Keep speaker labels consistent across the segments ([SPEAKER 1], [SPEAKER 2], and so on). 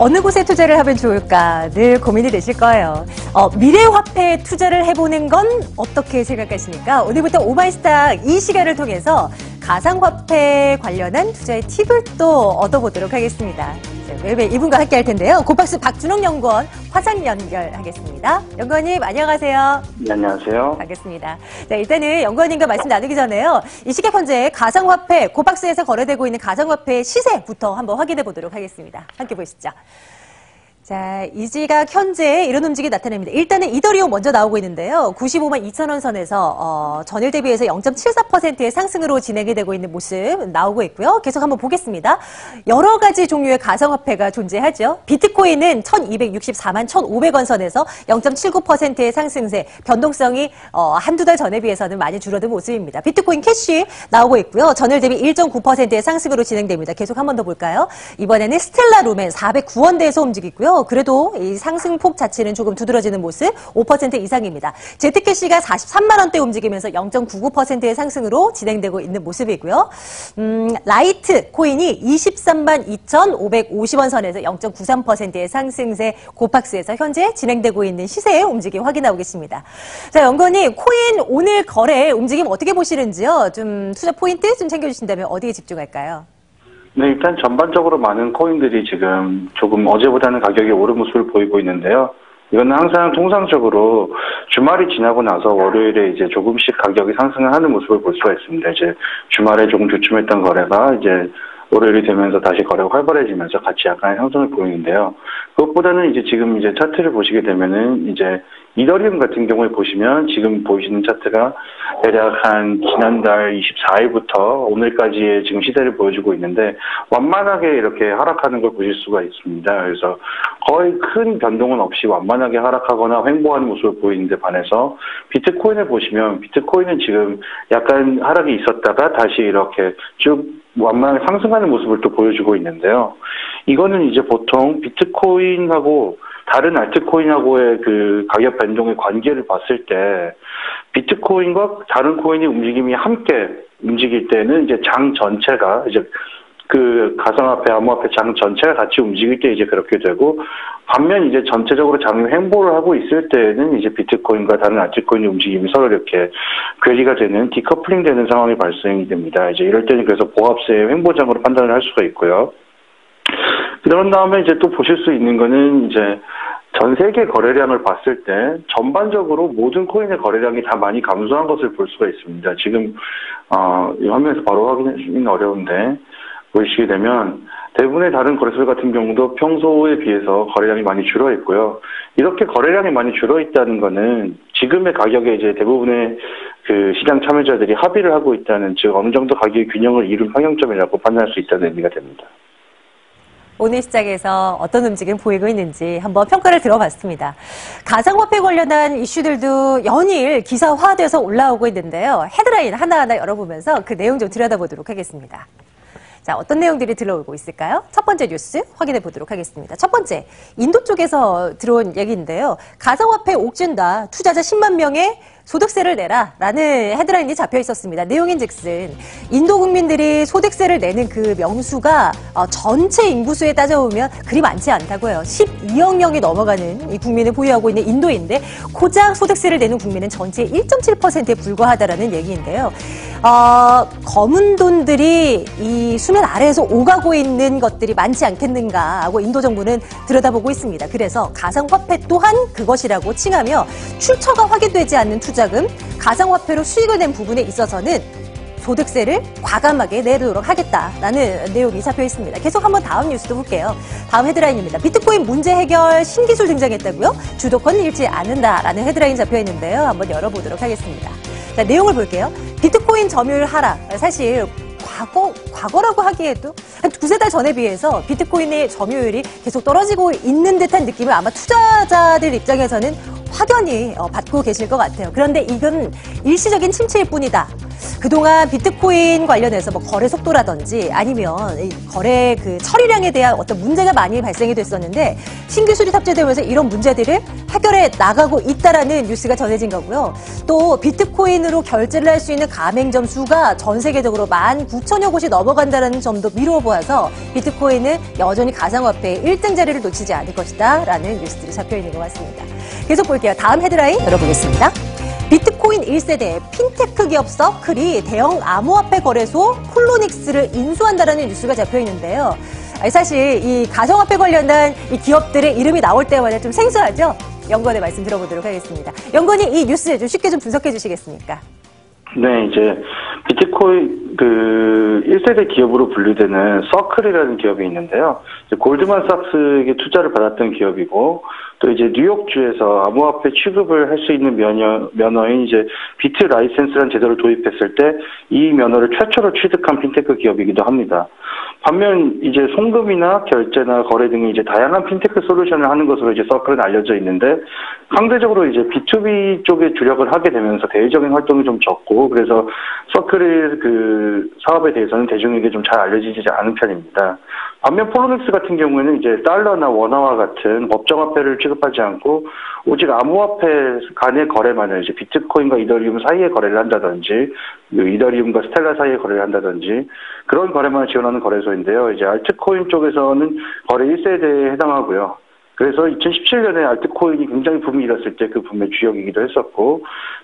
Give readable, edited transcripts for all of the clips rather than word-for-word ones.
[SPEAKER 1] 어느 곳에 투자를 하면 좋을까 늘 고민이 되실 거예요. 미래 화폐에 투자를 해보는 건 어떻게 생각하십니까? 오늘부터 오마이스타 이 시간을 통해서 가상화폐 관련한 투자의 팁을 또 얻어보도록 하겠습니다. 매일 이분과 함께 할 텐데요. 고박스 박준홍 연구원 화상 연결하겠습니다. 연구원님 안녕하세요.
[SPEAKER 2] 네, 안녕하세요.
[SPEAKER 1] 반갑습니다. 자, 일단은 연구원님과 말씀 나누기 전에요. 이 시각 현재 가상화폐, 고박스에서 거래되고 있는 가상화폐의 시세부터 한번 확인해 보도록 하겠습니다. 함께 보시죠. 자, 이 시각 현재 이런 움직임이 나타납니다. 일단은 이더리움 먼저 나오고 있는데요. 95만 2천 원 선에서 전일 대비해서 0.74%의 상승으로 진행이 되고 있는 모습 나오고 있고요. 계속 한번 보겠습니다. 여러 가지 종류의 가상화폐가 존재하죠. 비트코인은 1264만 1,500원 선에서 0.79%의 상승세, 변동성이 한두 달 전에 비해서는 많이 줄어든 모습입니다. 비트코인 캐시 나오고 있고요. 전일 대비 1.9%의 상승으로 진행됩니다. 계속 한 번 더 볼까요? 이번에는 스텔라 루멘 409원대에서 움직이고요. 그래도 이 상승폭 자체는 조금 두드러지는 모습 5% 이상입니다. 제트캐시가 43만 원대 움직이면서 0.99%의 상승으로 진행되고 있는 모습이고요. 라이트 코인이 23만 2,550원 선에서 0.93%의 상승세 고박스에서 현재 진행되고 있는 시세의 움직임 확인하고 계십니다. 자, 연구원님 코인 오늘 거래 움직임 어떻게 보시는지요? 좀 투자 포인트 좀 챙겨주신다면 어디에 집중할까요?
[SPEAKER 2] 네, 일단 전반적으로 많은 코인들이 지금 조금 어제보다는 가격이 오른 모습을 보이고 있는데요. 이거는 항상 통상적으로 주말이 지나고 나서 월요일에 이제 조금씩 가격이 상승을 하는 모습을 볼 수가 있습니다. 이제 주말에 조금 주춤했던 거래가 이제 월요일이 되면서 다시 거래가 활발해지면서 같이 약간의 상승을 보이는데요. 그것보다는 이제 지금 이제 차트를 보시게 되면은 이제 이더리움 같은 경우에 보시면 지금 보이시는 차트가 대략 한 지난달 24일부터 오늘까지의 지금 시세를 보여주고 있는데 완만하게 이렇게 하락하는 걸 보실 수가 있습니다. 그래서 거의 큰 변동은 없이 완만하게 하락하거나 횡보하는 모습을 보이는데 반해서 비트코인을 보시면 비트코인은 지금 약간 하락이 있었다가 다시 이렇게 쭉 완만하게 상승하는 모습을 또 보여주고 있는데요. 이거는 이제 보통 비트코인하고 다른 알트코인하고의 그 가격 변동의 관계를 봤을 때 비트코인과 다른 코인의 움직임이 함께 움직일 때는 이제 장 전체가 이제 그 가상화폐, 암호화폐 장 전체가 같이 움직일 때 이제 그렇게 되고 반면 이제 전체적으로 장이 횡보를 하고 있을 때는 이제 비트코인과 다른 알트코인의 움직임이 서로 이렇게 괴리가 되는 디커플링 되는 상황이 발생이 됩니다. 이제 이럴 때는 그래서 보합세의 횡보장으로 판단을 할 수가 있고요. 그런 다음에 이제 또 보실 수 있는 거는 이제 전 세계 거래량을 봤을 때 전반적으로 모든 코인의 거래량이 다 많이 감소한 것을 볼 수가 있습니다. 지금 이 화면에서 바로 확인하기는 어려운데 보시게 되면 대부분의 다른 거래소 같은 경우도 평소에 비해서 거래량이 많이 줄어 있고요. 이렇게 거래량이 많이 줄어 있다는 거는 지금의 가격에 이제 대부분의 그 시장 참여자들이 합의를 하고 있다는, 즉 어느 정도 가격의 균형을 이룬 평형점이라고 판단할 수 있다는 의미가 됩니다.
[SPEAKER 1] 오늘 시장에서 어떤 움직임 보이고 있는지 한번 평가를 들어봤습니다. 가상화폐 관련한 이슈들도 연일 기사화돼서 올라오고 있는데요. 헤드라인 하나하나 열어보면서 그 내용 좀 들여다보도록 하겠습니다. 자, 어떤 내용들이 들어오고 있을까요? 첫 번째 뉴스 확인해 보도록 하겠습니다. 첫 번째, 인도 쪽에서 들어온 얘기인데요. 가상화폐 옥죄다. 투자자 10만 명의 소득세를 내라라는 헤드라인이 잡혀 있었습니다. 내용인즉슨 인도 국민들이 소득세를 내는 그 명수가 전체 인구수에 따져보면 그리 많지 않다고요. 12억 명이 넘어가는 이 국민을 보유하고 있는 인도인데 고작 소득세를 내는 국민은 전체의 1.7%에 불과하다라는 얘기인데요. 검은 돈들이 이 수면 아래에서 오가고 있는 것들이 많지 않겠는가 하고 인도 정부는 들여다보고 있습니다. 그래서 가상화폐 또한 그것이라고 칭하며 출처가 확인되지 않는 투자금, 가상화폐로 수익을 낸 부분에 있어서는 소득세를 과감하게 내도록 하겠다라는 내용이 잡혀 있습니다. 계속 한번 다음 뉴스도 볼게요. 다음 헤드라인입니다. 비트코인 문제 해결 신기술 등장했다고요? 주도권 잃지 않는다라는 헤드라인 잡혀 있는데요. 한번 열어보도록 하겠습니다. 자, 내용을 볼게요. 비트코인 점유율 하락. 사실 과거라고 하기에도 한 두세 달 전에 비해서 비트코인의 점유율이 계속 떨어지고 있는 듯한 느낌을 아마 투자자들 입장에서는 확연히 받고 계실 것 같아요. 그런데 이건 일시적인 침체일 뿐이다. 그동안 비트코인 관련해서 뭐 거래 속도라든지 아니면 이 거래 그 처리량에 대한 어떤 문제가 많이 발생이 됐었는데 신기술이 탑재되면서 이런 문제들을 해결해 나가고 있다라는 뉴스가 전해진 거고요. 또 비트코인으로 결제를 할 수 있는 가맹점 수가 전 세계적으로 19,000여 곳이 넘어간다는 점도 미루어 보아서 비트코인은 여전히 가상화폐의 1등 자리를 놓치지 않을 것이다 라는 뉴스들이 잡혀 있는 것 같습니다. 계속 볼게요. 다음 헤드라인 열어보겠습니다. 비트코인 1세대 핀테크 기업 서클이 대형 암호화폐 거래소 폴로닉스를 인수한다라는 뉴스가 잡혀 있는데요. 사실 이 가상화폐 관련한 이 기업들의 이름이 나올 때마다 좀 생소하죠? 연구원의 말씀 들어보도록 하겠습니다. 연구원이 이 뉴스 좀 쉽게 좀 분석해 주시겠습니까?
[SPEAKER 2] 네, 이제 비트코인 1세대 기업으로 분류되는 서클이라는 기업이 있는데요. 골드만삭스에게 투자를 받았던 기업이고, 또 이제 뉴욕주에서 암호화폐 취급을 할 수 있는 면허인 이제 비트 라이센스라는 제도를 도입했을 때 이 면허를 최초로 취득한 핀테크 기업이기도 합니다. 반면 이제 송금이나 결제나 거래 등의 이제 다양한 핀테크 솔루션을 하는 것으로 이제 서클은 알려져 있는데, 상대적으로 이제 B2B 쪽에 주력을 하게 되면서 대외적인 활동이 좀 적고, 그래서 서클의 그 사업에 대해서는 대중에게 좀 잘 알려지지 않은 편입니다. 반면 폴로닉스 같은 경우에는 이제 달러나 원화와 같은 법정화폐를 취급하지 않고 오직 암호화폐 간의 거래만을 이제 비트코인과 이더리움 사이에 거래를 한다든지, 이더리움과 스텔라 사이에 거래를 한다든지 그런 거래만을 지원하는 거래소인데요. 이제 알트코인 쪽에서는 거래 1세대에 해당하고요. 그래서 2017년에 알트코인이 굉장히 붐이 일었을 때 그 붐의 주역이기도 했었고,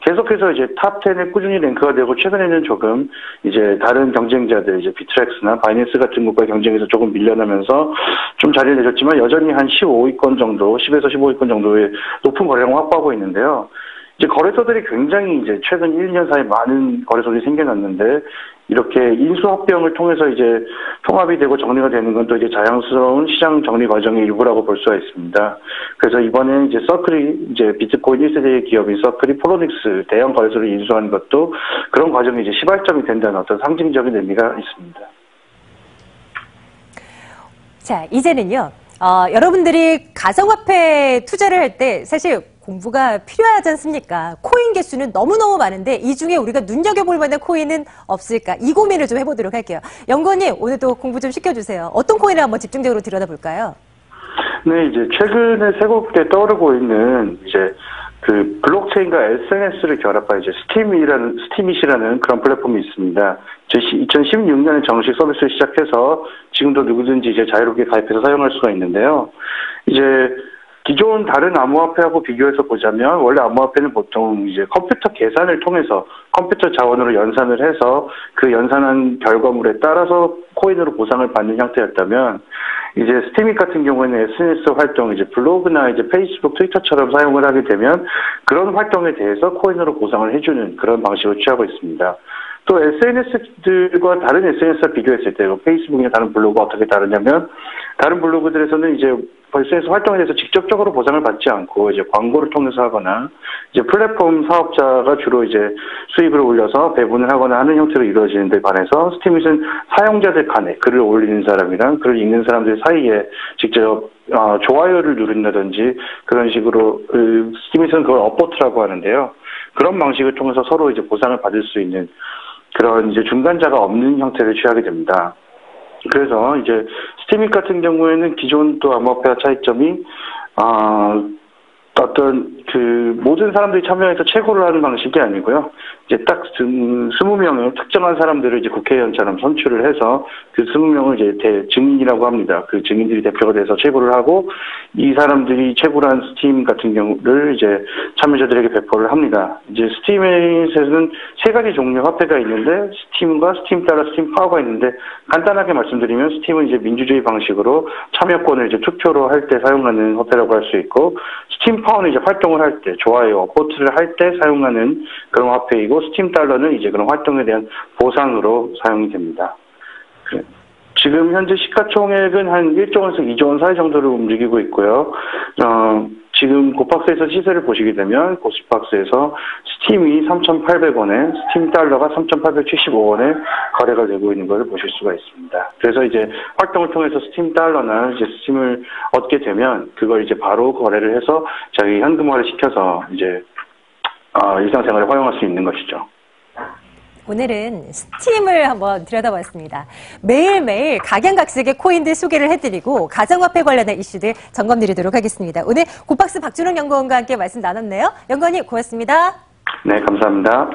[SPEAKER 2] 계속해서 이제 탑 10에 꾸준히 랭크가 되고, 최근에는 조금 이제 다른 경쟁자들, 이제 비트렉스나 바이낸스 같은 곳과의 경쟁에서 조금 밀려나면서 좀 자리를 내줬지만, 여전히 한 15위권 정도, 10에서 15위권 정도의 높은 거래량을 확보하고 있는데요. 이제 거래소들이 굉장히 이제 최근 1, 2년 사이에 많은 거래소들이 생겨났는데, 이렇게 인수합병을 통해서 이제 통합이 되고 정리가 되는 건 또 이제 자연스러운 시장 정리 과정의 일부라고 볼 수가 있습니다. 그래서 이번에 이제 서클이 이제 비트코인 1세대의 기업인 서클이 폴로닉스 대형 거래소를 인수하는 것도 그런 과정이 이제 시발점이 된다는 어떤 상징적인 의미가 있습니다.
[SPEAKER 1] 자, 이제는요. 여러분들이 가상화폐 투자를 할 때 사실 공부가 필요하지 않습니까? 코인 개수는 너무너무 많은데 이 중에 우리가 눈여겨볼 만한 코인은 없을까? 이 고민을 좀 해보도록 할게요. 연구원님, 오늘도 공부 좀 시켜주세요. 어떤 코인을 한번 집중적으로 들여다볼까요?
[SPEAKER 2] 네, 이제 최근에 새롭게 떠오르고 있는 이제 그 블록체인과 SNS를 결합한 이제 스티밋이라는 그런 플랫폼이 있습니다. 2016년에 정식 서비스를 시작해서 지금도 누구든지 이제 자유롭게 가입해서 사용할 수가 있는데요. 이제 기존 다른 암호화폐하고 비교해서 보자면, 원래 암호화폐는 보통 이제 컴퓨터 계산을 통해서 컴퓨터 자원으로 연산을 해서 그 연산한 결과물에 따라서 코인으로 보상을 받는 형태였다면, 이제 스티밋 같은 경우에는 SNS 활동, 이제 블로그나 이제 페이스북, 트위터처럼 사용을 하게 되면 그런 활동에 대해서 코인으로 보상을 해주는 그런 방식을 취하고 있습니다. 또 SNS들과 다른 SNS와 비교했을 때, 페이스북이나 다른 블로그가 어떻게 다르냐면, 다른 블로그들에서는 이제 SNS 활동에 대해서 직접적으로 보상을 받지 않고 이제 광고를 통해서 하거나, 이제 플랫폼 사업자가 주로 이제 수익을 올려서 배분을 하거나 하는 형태로 이루어지는 데 반해서, 스티밋은 사용자들 간에 글을 올리는 사람이랑 글을 읽는 사람들 사이에 직접 좋아요를 누른다든지 그런 식으로, 스티밋은 그걸 업보트라고 하는데요. 그런 방식을 통해서 서로 이제 보상을 받을 수 있는 그런 이제 중간자가 없는 형태를 취하게 됩니다. 그래서 이제 스티밋 같은 경우에는 기존 또 암호화폐와 차이점이 어떤 그 모든 사람들이 참여해서 최고를 하는 방식이 아니고요. 이제 딱 20명의 특정한 사람들을 이제 국회의원처럼 선출을 해서 그 20명을 이제 증인이라고 합니다. 그 증인들이 대표가 돼서 최고를 하고, 이 사람들이 최고란 스팀 같은 경우를 이제 참여자들에게 배포를 합니다. 이제 스팀에서는 세 가지 종류 화폐가 있는데, 스팀과 스팀 달러, 스팀 파워가 있는데, 간단하게 말씀드리면 스팀은 이제 민주주의 방식으로 참여권을 이제 투표로 할 때 사용하는 화폐라고 할 수 있고, 스팀 파워는 이제 활동을 할 때, 좋아요, 업보트를 할 때 사용하는 그런 화폐이고, 스팀 달러는 이제 그런 활동에 대한 보상으로 사용이 됩니다. 지금 현재 시가총액은 한 1조 원에서 2조 원 사이 정도를 움직이고 있고요. 지금 고박스에서 시세를 보시게 되면 고스박스에서 스팀이 3,800원에 스팀 달러가 3,875원에 거래가 되고 있는 것을 보실 수가 있습니다. 그래서 이제 활동을 통해서 스팀 달러나 이제 스팀을 얻게 되면 그걸 이제 바로 거래를 해서 자기 현금화를 시켜서 이제 일상생활에 활용할 수 있는 것이죠.
[SPEAKER 1] 오늘은 스팀을 한번 들여다봤습니다. 매일매일 각양각색의 코인들 소개를 해드리고 가상화폐 관련한 이슈들 점검드리도록 하겠습니다. 오늘 고박스 박준홍 연구원과 함께 말씀 나눴네요. 연구원님 고맙습니다.
[SPEAKER 2] 네, 감사합니다.